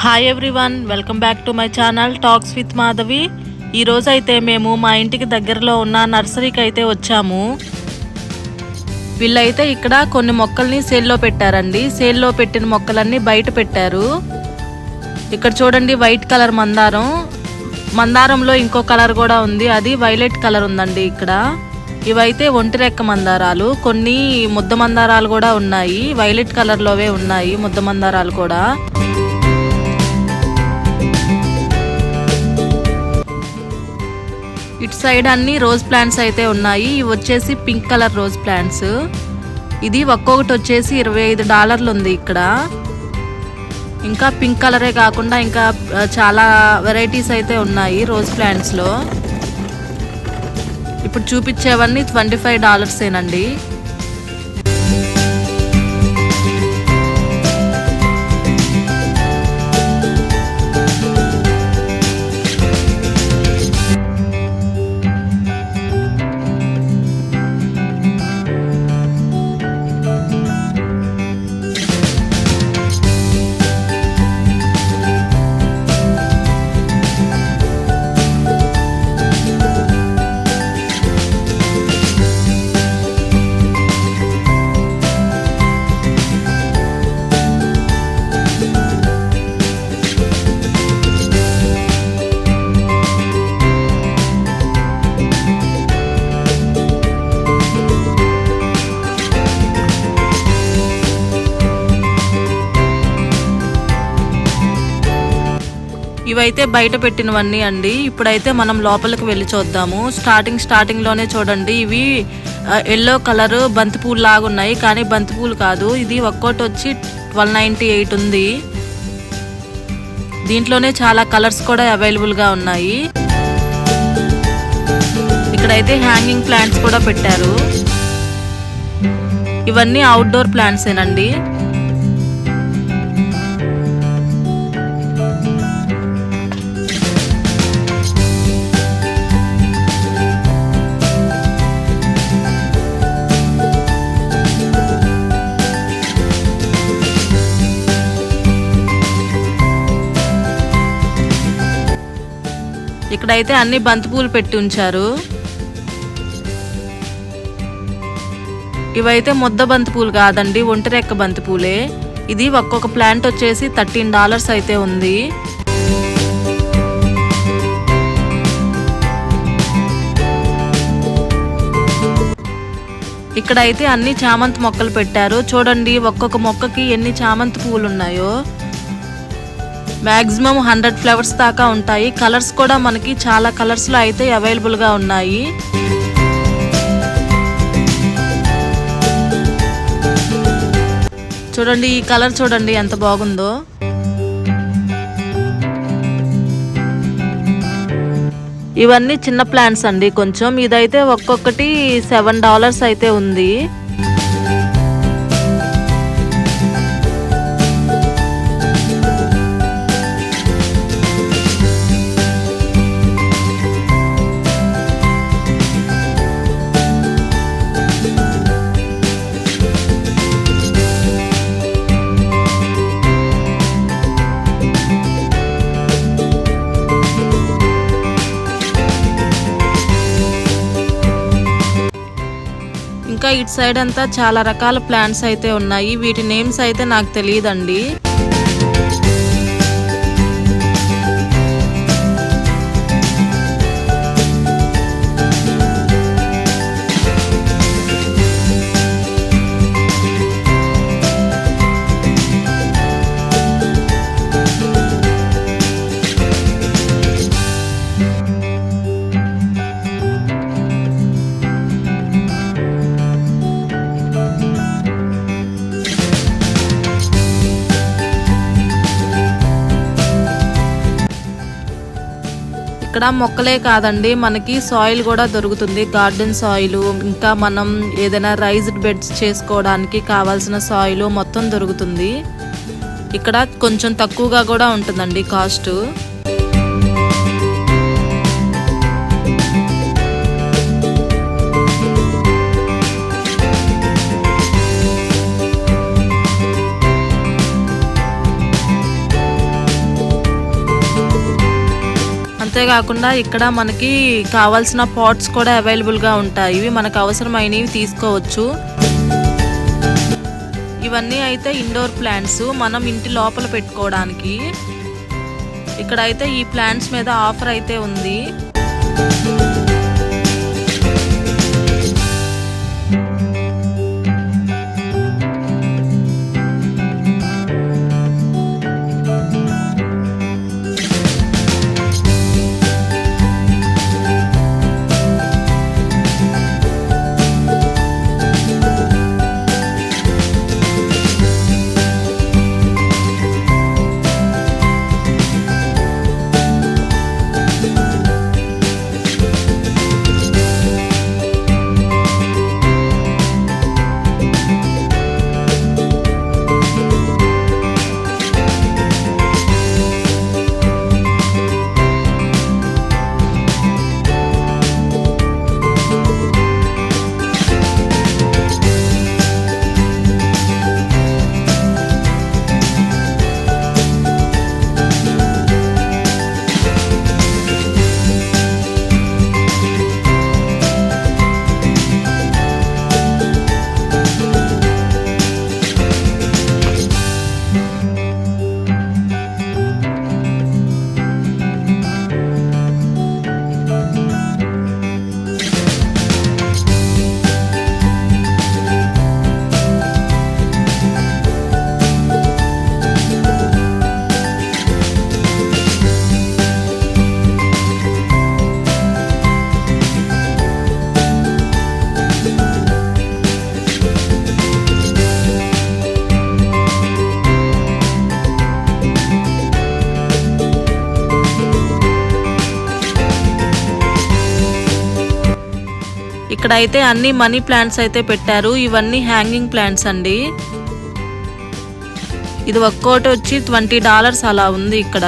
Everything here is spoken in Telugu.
Hi everyone, welcome back to my channel talks with Madhavi. ఈరోజు అయితే మేము మా ఇంటికి దగ్గరలో ఉన్న నర్సరీకి అయితే వచ్చాము. వీళ్ళైతే ఇక్కడ కొన్ని మొక్కల్ని సేల్లో పెట్టారండి. సేల్లో పెట్టిన మొక్కలన్నీ బయట పెట్టారు. ఇక్కడ చూడండి, వైట్ కలర్ మందారంలో ఇంకో కలర్ కూడా ఉంది, అది వైలెట్ కలర్ ఉందండి. ఇక్కడ ఇవైతే ఒంటి రెక్క మందారాలు, కొన్ని ముద్ద మందారాలు కూడా ఉన్నాయి. వైలెట్ కలర్లోవే ఉన్నాయి ముద్ద మందారాలు కూడా. ఇటు సైడ్ అన్ని రోజ్ ప్లాంట్స్ అయితే ఉన్నాయి. ఇవి వచ్చేసి పింక్ కలర్ రోజ్ ప్లాంట్స్. ఇది ఒక్కొక్కటి వచ్చేసి $25 ఉంది ఇక్కడ. ఇంకా పింక్ కలరే కాకుండా ఇంకా చాలా వెరైటీస్ అయితే ఉన్నాయి రోజ్ ప్లాంట్స్లో. ఇప్పుడు చూపించేవన్నీ $25 ఇవైతే బయట పెట్టినవన్నీ అండి. ఇప్పుడైతే మనం లోపలికి వెళ్ళి చూద్దాము. స్టార్టింగ్ లోనే చూడండి, ఇవి ఎల్లో కలర్ బంతిపూలు లాగా ఉన్నాయి, కానీ బంతిపూలు కాదు. ఇది ఒక్కోటి వచ్చి $12.98 ఉంది. దీంట్లోనే చాలా కలర్స్ కూడా అవైలబుల్గా ఉన్నాయి. ఇక్కడైతే హ్యాంగింగ్ ప్లాంట్స్ కూడా పెట్టారు. ఇవన్నీ అవుట్డోర్ ప్లాంట్స్ ఏనండి. ఇక్కడైతే అన్ని బంతిపూలు పెట్టి ఉంచారు. ఇవైతే ముద్ద బంతిపూలు కాదండి, ఒంటి రెక్క బంతిపూలే. ఇది ఒక్కొక్క ప్లాంట్ వచ్చేసి $13 అయితే ఉంది. ఇక్కడైతే అన్ని చామంతి మొక్కలు పెట్టారు. చూడండి, ఒక్కొక్క మొక్కకి ఎన్ని చామంతి పువ్వులు ఉన్నాయో. మ్యాక్సిమం 100 ఫ్లవర్స్ దాకా ఉంటాయి. కలర్స్ కూడా మనకి చాలా కలర్స్లో అయితే అవైలబుల్గా ఉన్నాయి. చూడండి, ఈ కలర్ చూడండి ఎంత బాగుందో. ఇవన్నీ చిన్న ప్లాంట్స్ అండి కొంచెం. ఇదైతే ఒక్కొక్కటి $7 అయితే ఉంది. ఇంకా ఇటు సైడ్ అంతా చాలా రకాల ప్లాంట్స్ అయితే ఉన్నాయి. వీటి నేమ్స్ అయితే నాకు తెలియదండి. ఇక్కడ మొక్కలే కాదండి, మనకి సాయిల్ కూడా దొరుకుతుంది. గార్డెన్ సాయిల్, ఇంకా మనం ఏదైనా రైజ్డ్ బెడ్స్ చేసుకోవడానికి కావాల్సిన సాయిల్ మొత్తం దొరుకుతుంది. ఇక్కడ కొంచెం తక్కువగా కూడా ఉంటుందండి కాస్ట్. అంతేకాకుండా ఇక్కడ మనకి కావాల్సిన పాట్స్ కూడా అవైలబుల్గా ఉంటాయి. ఇవి మనకు అవసరమైనవి తీసుకోవచ్చు. ఇవన్నీ అయితే ఇండోర్ ప్లాంట్స్, మనం ఇంటి లోపల పెట్టుకోవడానికి. ఇక్కడైతే ఈ ప్లాంట్స్ మీద ఆఫర్ అయితే ఉంది. ఇక్కడైతే అన్ని మనీ ప్లాంట్స్ అయితే పెట్టారు. ఇవన్నీ హ్యాంగింగ్ ప్లాంట్స్ అండి. ఇది ఒక్కోటి వచ్చి $20 అలా ఉంది ఇక్కడ.